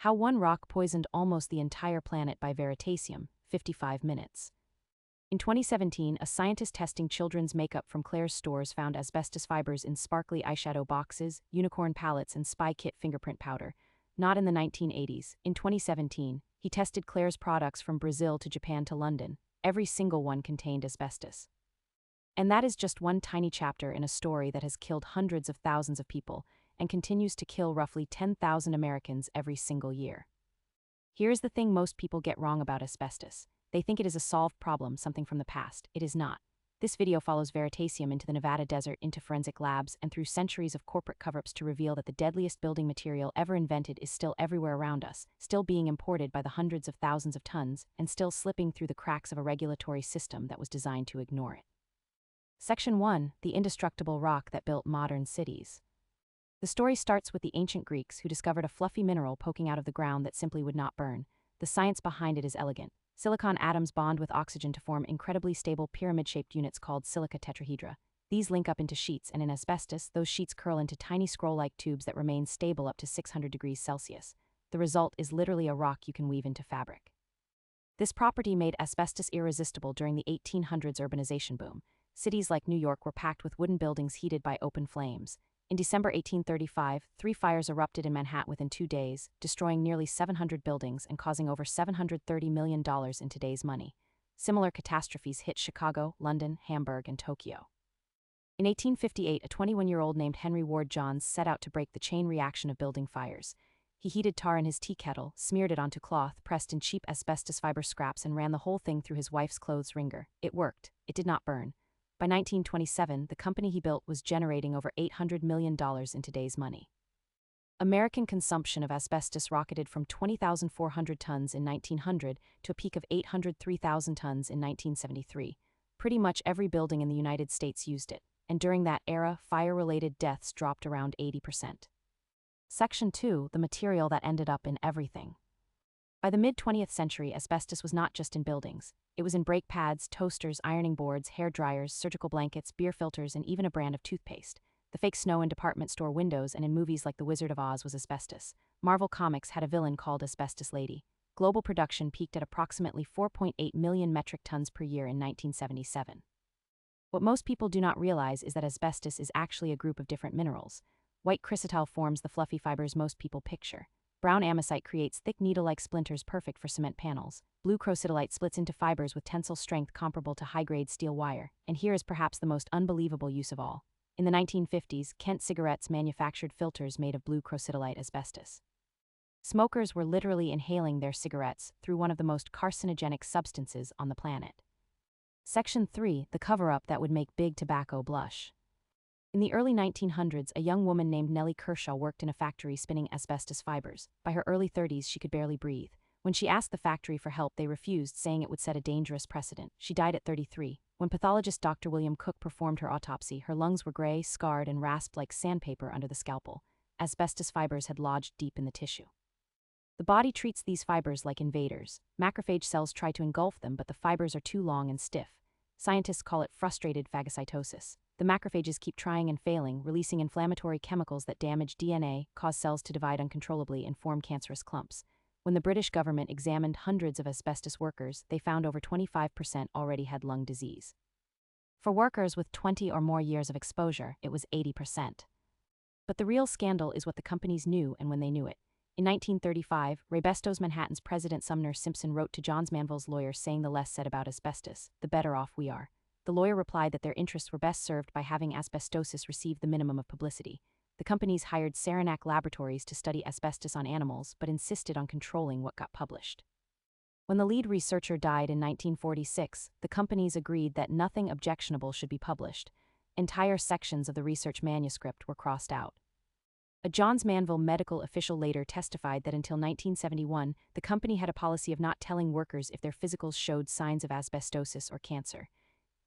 How one rock poisoned almost the entire planet by Veritasium, 55 minutes. In 2017, a scientist testing children's makeup from Claire's stores found asbestos fibers in sparkly eyeshadow boxes, unicorn palettes, and spy kit fingerprint powder. Not in the 1980s. In 2017, he tested Claire's products from Brazil to Japan to London. Every single one contained asbestos. And that is just one tiny chapter in a story that has killed hundreds of thousands of people and continues to kill roughly 10,000 Americans every single year. Here's the thing most people get wrong about asbestos. They think it is a solved problem, something from the past. It is not. This video follows Veritasium into the Nevada desert, into forensic labs, and through centuries of corporate cover-ups to reveal that the deadliest building material ever invented is still everywhere around us, still being imported by the hundreds of thousands of tons, and still slipping through the cracks of a regulatory system that was designed to ignore it. Section 1. The Indestructible Rock That Built Modern Cities. The story starts with the ancient Greeks who discovered a fluffy mineral poking out of the ground that simply would not burn. The science behind it is elegant. Silicon atoms bond with oxygen to form incredibly stable pyramid-shaped units called silica tetrahedra. These link up into sheets, and in asbestos, those sheets curl into tiny scroll-like tubes that remain stable up to 600 degrees Celsius. The result is literally a rock you can weave into fabric. This property made asbestos irresistible during the 1800s urbanization boom. Cities like New York were packed with wooden buildings heated by open flames. In December 1835, 3 fires erupted in Manhattan within 2 days, destroying nearly 700 buildings and causing over $730 million in today's money. Similar catastrophes hit Chicago, London, Hamburg, and Tokyo. In 1858, a 21-year-old named Henry Ward Johns set out to break the chain reaction of building fires. He heated tar in his tea kettle, smeared it onto cloth, pressed in cheap asbestos fiber scraps, and ran the whole thing through his wife's clothes wringer. It worked. It did not burn. By 1927, the company he built was generating over $800 million in today's money. American consumption of asbestos rocketed from 20,400 tons in 1900 to a peak of 803,000 tons in 1973. Pretty much every building in the United States used it, and during that era, fire-related deaths dropped around 80%. Section 2. The material that ended up in everything. By the mid-20th century, asbestos was not just in buildings. It was in brake pads, toasters, ironing boards, hair dryers, surgical blankets, beer filters, and even a brand of toothpaste. The fake snow in department store windows and in movies like The Wizard of Oz was asbestos. Marvel Comics had a villain called Asbestos Lady. Global production peaked at approximately 4.8 million metric tons per year in 1977. What most people do not realize is that asbestos is actually a group of different minerals. White chrysotile forms the fluffy fibers most people picture. Brown amosite creates thick needle-like splinters perfect for cement panels. Blue crocidolite splits into fibers with tensile strength comparable to high-grade steel wire. And here is perhaps the most unbelievable use of all. In the 1950s, Kent cigarettes manufactured filters made of blue crocidolite asbestos. Smokers were literally inhaling their cigarettes through one of the most carcinogenic substances on the planet. Section 3. The cover-up that would make big tobacco blush. In the early 1900s, a young woman named Nellie Kershaw worked in a factory spinning asbestos fibers. By her early 30s, she could barely breathe. When she asked the factory for help, they refused, saying it would set a dangerous precedent. She died at 33. When pathologist Dr. William Cook performed her autopsy, her lungs were gray, scarred, and rasped like sandpaper under the scalpel. Asbestos fibers had lodged deep in the tissue. The body treats these fibers like invaders. Macrophage cells try to engulf them, but the fibers are too long and stiff. Scientists call it frustrated phagocytosis. The macrophages keep trying and failing, releasing inflammatory chemicals that damage DNA, cause cells to divide uncontrollably, and form cancerous clumps. When the British government examined hundreds of asbestos workers, they found over 25% already had lung disease. For workers with 20 or more years of exposure, it was 80%. But the real scandal is what the companies knew and when they knew it. In 1935, Asbestos Manhattan's President Sumner Simpson wrote to Johns-Manville's lawyer saying the less said about asbestos, the better off we are. The lawyer replied that their interests were best served by having asbestosis receive the minimum of publicity. The companies hired Saranac Laboratories to study asbestos on animals, but insisted on controlling what got published. When the lead researcher died in 1946, the companies agreed that nothing objectionable should be published. Entire sections of the research manuscript were crossed out. A Johns-Manville medical official later testified that until 1971, the company had a policy of not telling workers if their physicals showed signs of asbestosis or cancer.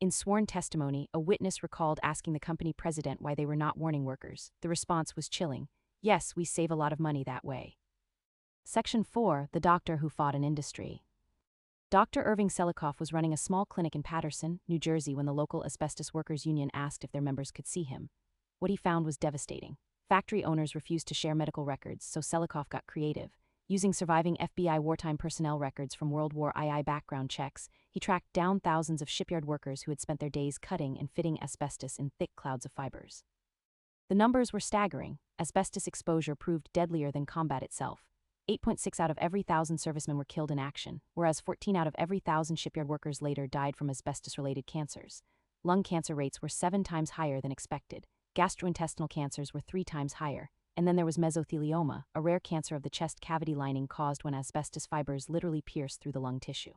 In sworn testimony, a witness recalled asking the company president why they were not warning workers. The response was chilling. Yes, we save a lot of money that way. Section 4. The Doctor Who Fought an Industry. Dr. Irving Selikoff was running a small clinic in Paterson, New Jersey when the local asbestos workers union asked if their members could see him. What he found was devastating. Factory owners refused to share medical records, so Selikoff got creative. Using surviving FBI wartime personnel records from World War II background checks, he tracked down thousands of shipyard workers who had spent their days cutting and fitting asbestos in thick clouds of fibers. The numbers were staggering. Asbestos exposure proved deadlier than combat itself. 8.6 out of every 1,000 servicemen were killed in action, whereas 14 out of every 1,000 shipyard workers later died from asbestos-related cancers. Lung cancer rates were 7 times higher than expected. Gastrointestinal cancers were 3 times higher. And then there was mesothelioma, a rare cancer of the chest cavity lining caused when asbestos fibers literally pierce through the lung tissue.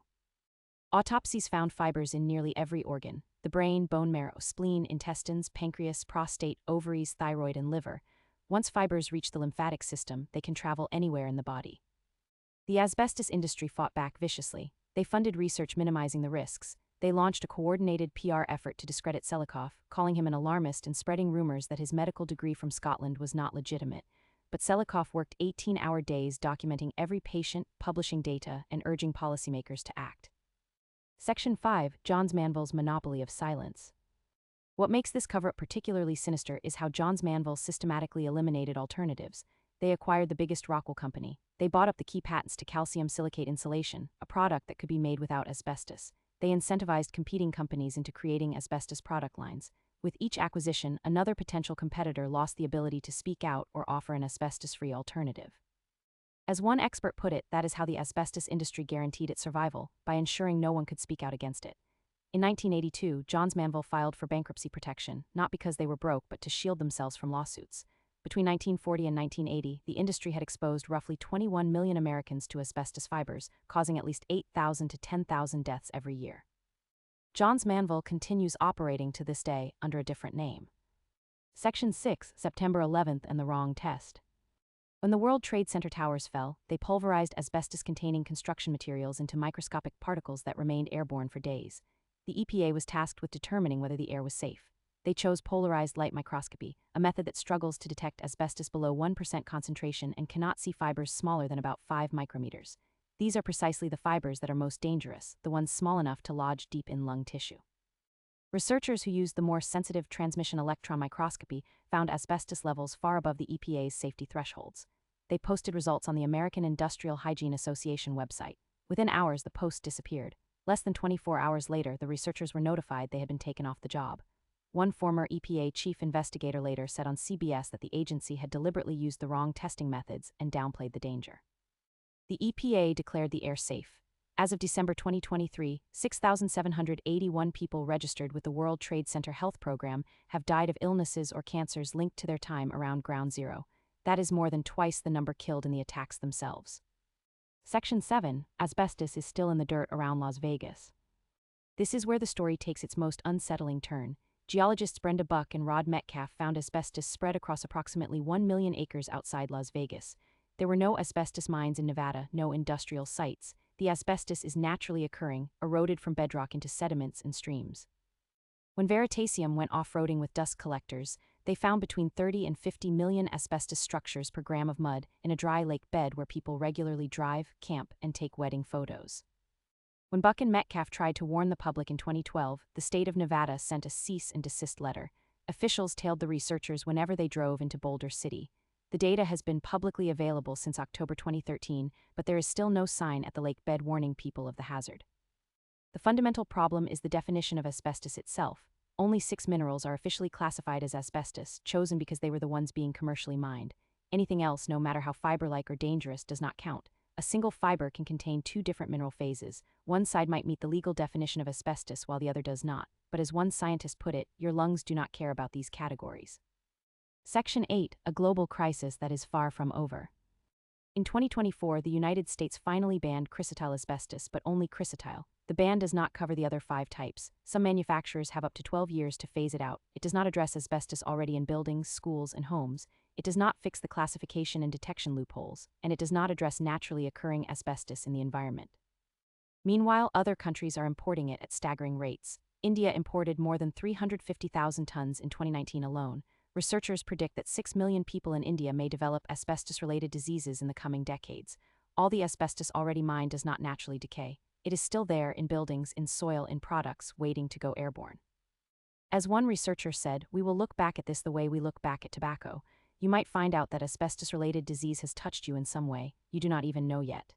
Autopsies found fibers in nearly every organ: the brain, bone marrow, spleen, intestines, pancreas, prostate, ovaries, thyroid, and liver. Once fibers reach the lymphatic system, they can travel anywhere in the body. The asbestos industry fought back viciously. They funded research minimizing the risks. They launched a coordinated PR effort to discredit Selikoff, calling him an alarmist and spreading rumors that his medical degree from Scotland was not legitimate. But Selikoff worked 18-hour days documenting every patient, publishing data, and urging policymakers to act. Section 5. Johns-Manville's Monopoly of Silence. What makes this cover-up particularly sinister is how Johns-Manville systematically eliminated alternatives. They acquired the biggest Rockwell company. They bought up the key patents to calcium silicate insulation, a product that could be made without asbestos. They incentivized competing companies into creating asbestos product lines. With each acquisition, another potential competitor lost the ability to speak out or offer an asbestos-free alternative. As one expert put it, that is how the asbestos industry guaranteed its survival, by ensuring no one could speak out against it. In 1982, Johns-Manville filed for bankruptcy protection, not because they were broke but to shield themselves from lawsuits. Between 1940 and 1980, the industry had exposed roughly 21 million Americans to asbestos fibers, causing at least 8,000 to 10,000 deaths every year. Johns-Manville continues operating to this day under a different name. Section 6, September 11th and the wrong test. When the World Trade Center towers fell, they pulverized asbestos-containing construction materials into microscopic particles that remained airborne for days. The EPA was tasked with determining whether the air was safe. They chose polarized light microscopy, a method that struggles to detect asbestos below 1% concentration and cannot see fibers smaller than about 5 micrometers. These are precisely the fibers that are most dangerous, the ones small enough to lodge deep in lung tissue. Researchers who used the more sensitive transmission electron microscopy found asbestos levels far above the EPA's safety thresholds. They posted results on the American Industrial Hygiene Association website. Within hours, the post disappeared. Less than 24 hours later, the researchers were notified they had been taken off the job. One former EPA chief investigator later said on CBS that the agency had deliberately used the wrong testing methods and downplayed the danger. The EPA declared the air safe. As of December 2023, 6,781 people registered with the World Trade Center Health Program have died of illnesses or cancers linked to their time around Ground Zero. That is more than twice the number killed in the attacks themselves. Section 7. Asbestos is still in the dirt around Las Vegas. This is where the story takes its most unsettling turn. Geologists Brenda Buck and Rod Metcalf found asbestos spread across approximately 1 million acres outside Las Vegas. There were no asbestos mines in Nevada, no industrial sites. The asbestos is naturally occurring, eroded from bedrock into sediments and streams. When Veritasium went off-roading with dust collectors, they found between 30 and 50 million asbestos structures per gram of mud in a dry lake bed where people regularly drive, camp, and take wedding photos. When Buck and Metcalf tried to warn the public in 2012, the state of Nevada sent a cease and desist letter. Officials tailed the researchers whenever they drove into Boulder City. The data has been publicly available since October 2013, but there is still no sign at the lake bed warning people of the hazard. The fundamental problem is the definition of asbestos itself. Only 6 minerals are officially classified as asbestos, chosen because they were the ones being commercially mined. Anything else, no matter how fiber-like or dangerous, does not count. A single fiber can contain 2 different mineral phases. One side might meet the legal definition of asbestos while the other does not, but as one scientist put it, your lungs do not care about these categories. Section 8. A global crisis that is far from over. In 2024, the United States finally banned chrysotile asbestos, but only chrysotile. The ban does not cover the other 5 types. Some manufacturers have up to 12 years to phase it out. It does not address asbestos already in buildings, schools, and homes. It does not fix the classification and detection loopholes, and it does not address naturally occurring asbestos in the environment. Meanwhile, other countries are importing it at staggering rates. India imported more than 350,000 tons in 2019 alone. Researchers predict that 6 million people in India may develop asbestos-related diseases in the coming decades. All the asbestos already mined does not naturally decay. It is still there in buildings, in soil, in products, waiting to go airborne. As one researcher said, we will look back at this the way we look back at tobacco. you might find out that asbestos-related disease has touched you in some way you do not even know yet.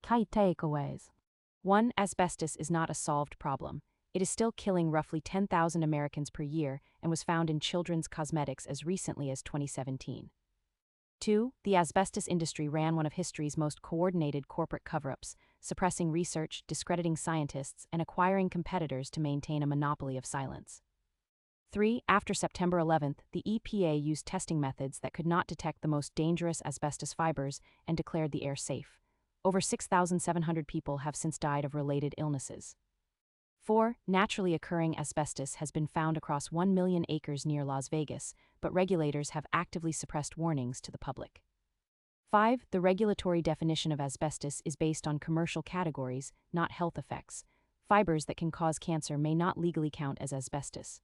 Key takeaways. 1. Asbestos is not a solved problem. It is still killing roughly 10,000 Americans per year and was found in children's cosmetics as recently as 2017. 2. The asbestos industry ran one of history's most coordinated corporate cover-ups, suppressing research, discrediting scientists, and acquiring competitors to maintain a monopoly of silence. 3. After September 11th, the EPA used testing methods that could not detect the most dangerous asbestos fibers and declared the air safe. Over 6,700 people have since died of related illnesses. 4. Naturally occurring asbestos has been found across 1 million acres near Las Vegas, but regulators have actively suppressed warnings to the public. 5. The regulatory definition of asbestos is based on commercial categories, not health effects. Fibers that can cause cancer may not legally count as asbestos.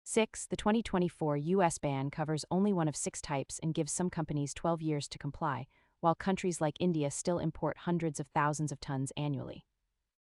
6. The 2024 U.S. ban covers only one of 6 types and gives some companies 12 years to comply, while countries like India still import hundreds of thousands of tons annually.